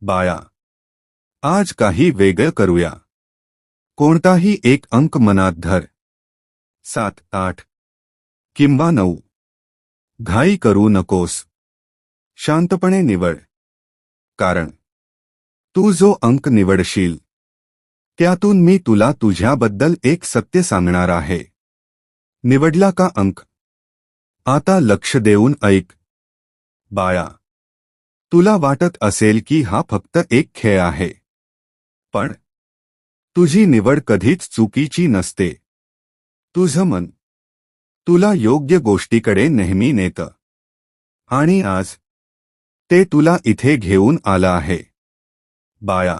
बाळा, आज काही वेगळं करूया. कोणताही एक अंक मनात धर. 7, 8 किंवा 9. घाई करू नकोस. शांतपणे निवड. कारण तू जो अंक निवडशील त्यातून मी तुला तुझ्याबद्दल एक सत्य सांगणार आहे. निवडला का अंक? आता लक्ष देऊन ऐक. बाळा, तुला वाटत असेल की हा फक्त एक खेळ आहे. पण तुझी निवड कधीच चुकीची नसते. तुझं मन तुला योग्य गोष्टीकडे नेहमी नेतं. आणि आज ते तुला इथे घेऊन आलं आहे. बाळा,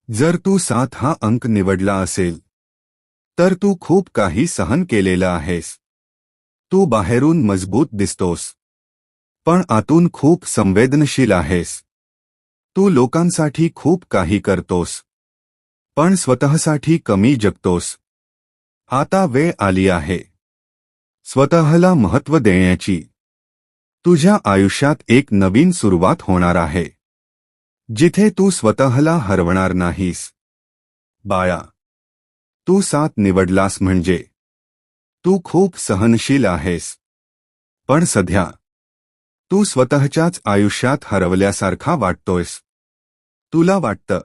जर तू 7 हा अंक निवडला असेल तर तू खूप काही सहन केलेलं आहेस. तू बाहेरून मजबूत दिसतोस, पण आतून खूप संवेदनशील आहेस. तू लोकांसाठी खूप काही करतोस, पण स्वतःसाठी कमी जगतोस. आता वेळ आली आहे स्वतःला महत्त्व देण्याची. तुझ्या आयुष्यात एक नवीन सुरुवात होणार आहे, जिथे तू स्वतःला हरवणार नाहीस. बाळा, तू 7 निवडलास म्हणजे तू खूप सहनशील आहेस. पण सध्या तू स्वतःच्याच आयुष्यात हरवल्यासारखा वाटतोयस. तुला वाटतं,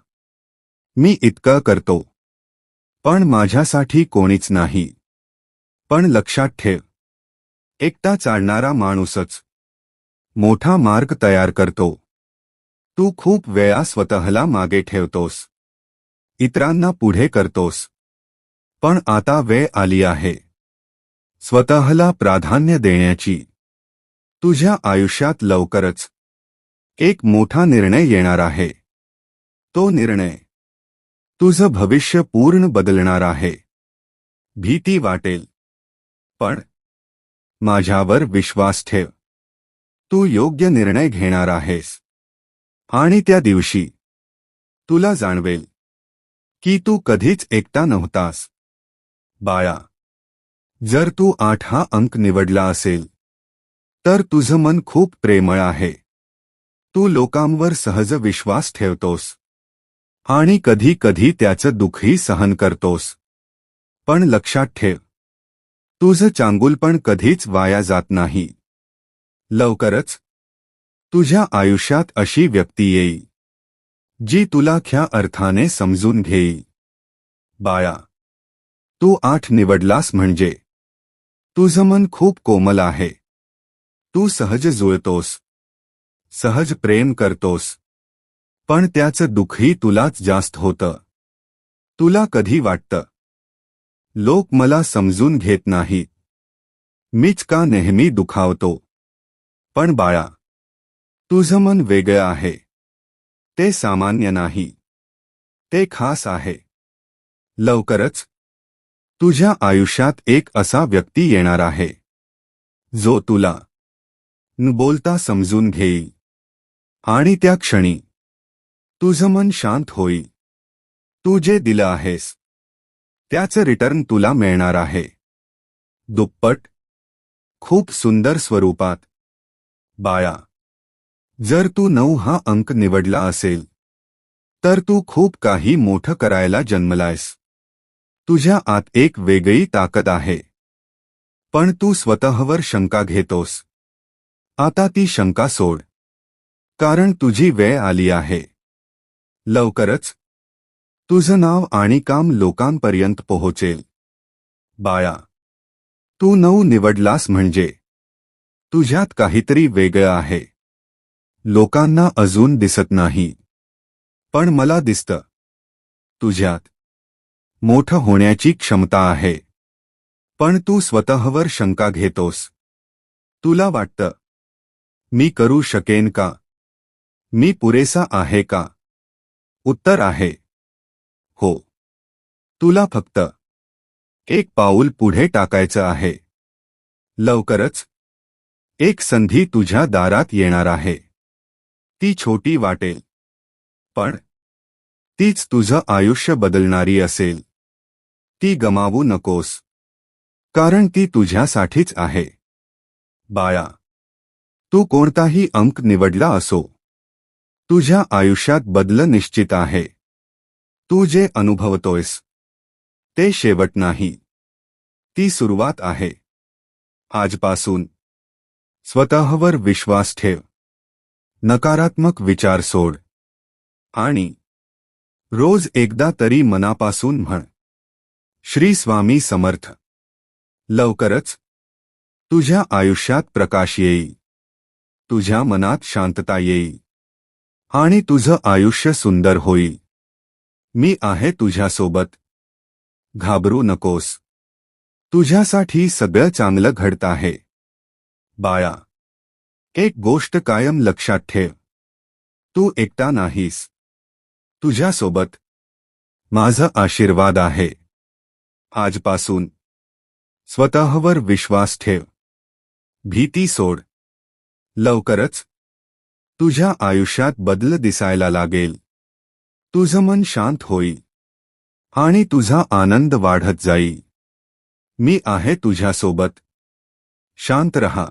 मी इतकं करतो, पण माझ्यासाठी कोणीच नाही. पण लक्षात ठेव, एकटा चालणारा माणूसच मोठा मार्ग तयार करतो. तू खूप वेळा स्वतःला मागे ठेवतोस, इतरांना पुढे करतोस. पण आता वेळ आली आहे स्वतःला प्राधान्य देण्याची. तुझ्या आयुष्यात लवकरच एक मोठा निर्णय येणार आहे. तो निर्णय तुझं भविष्य पूर्ण बदलणार आहे. भीती वाटेल, पण माझ्यावर विश्वास ठेव. तू योग्य निर्णय घेणार आहेस. आणि त्या दिवशी तुला जाणवेल की तू कधीच एकटा नव्हतास. बाळा, जर तू 8 हा अंक निवडला असेल तर तुझं मन खूप प्रेमळ आहे. तू लोकांवर सहज विश्वास ठेवतोस आणि कधी कधी त्याचं दुःखही सहन करतोस. पण लक्षात ठेव, तुझं चांगुलपण कधीच वाया जात नाही. लवकरच तुझ्या आयुष्यात अशी व्यक्ती येईल जी तुला खऱ्या अर्थाने समजून घेईल. बाळा, तू 8 निवडलास म्हणजे तुझं मन खूप कोमल आहे. तू सहज जुळतोस, सहज प्रेम करतोस, पण त्याचं दुःखही तुलाच जास्त होतं. तुला कधी वाटतं, लोक मला समजून घेत नाहीत, मीच का नेहमी दुखावतो. पण बाळा, तुझं मन वेगळं आहे. ते सामान्य नाही, ते खास आहे. लवकरच तुझ्या आयुष्यात एक असा व्यक्ती येणार आहे जो तुला न बोलता समजून घेईल. आणि त्या क्षणी तुझं मन शांत होईल. तू जे दिलं आहेस त्याचं रिटर्न तुला मिळणार आहे, दुप्पट, खूप सुंदर स्वरूपात. बाळा, जर तू 9 हा अंक निवडला असेल तर तू खूप काही मोठं करायला जन्मलायस. तुझ्या आत एक वेगळी ताकद आहे. पण तू स्वतःवर शंका घेतोस. आता ती शंका सोड, कारण तुझी वेळ आली आहे. लवकरच तुझं नाव आणि काम लोकांपर्यंत पोहोचेल. बाळा, तू 9 निवडलास म्हणजे तुझ्यात काहीतरी वेगळं आहे. लोकांना अजून दिसत नाही, पण मला दिसतं. तुझ्यात मोठं होण्याची क्षमता आहे. पण तू स्वतःवर शंका घेतोस. तुला वाटतं, मी करू शकेन का? मी पुरेसा आहे का? उत्तर आहे हो. तुला फक्त एक पाऊल पुढे टाकायचं आहे. लवकरच एक संधी तुझ्या दारात येणार आहे. ती छोटी वाटेल, पण तीच तुझं आयुष्य बदलणारी असेल. ती गमावू नकोस, कारण ती तुझ्यासाठीच आहे. बाळा, तू कोणताही अंक निवडला असो, तुझ्या आयुष्यात बदल निश्चित आहे. तू जे अनुभवतोयस ते शेवट नाही, ती सुरुवात आहे. आजपासून स्वतःवर विश्वास ठेव. नकारात्मक विचार सोड आणि रोज एकदा तरी मनापासून म्हण, श्री स्वामी समर्थ. लवकरच तुझ्या आयुष्यात प्रकाश येईल, तुझ्या मनात शांतता येईल आणि तुझं आयुष्य सुंदर होईल. मी आहे तुझ्यासोबत. घाबरू नकोस. तुझ्यासाठी सगळं चांगलं घडत आहे. बाळा, एक गोष्ट कायम लक्षात ठेव. तू एकटा नाहीस. तुझ्यासोबत माझा आशीर्वाद आहे. आजपासून स्वतःवर विश्वास ठेव. भीती सोड. लवकरच तुझ्या आयुष्यात बदल दिसायला लागेल. तुझं मन शांत होईल आणि तुझा आनंद वाढत जाईल. मी आहे तुझ्यासोबत. शांत रहा.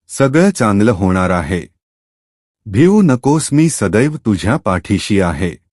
सगळं चांगलं होणार आहे. भिवू नकोस. मी सदैव तुझ्या पाठीशी आहे.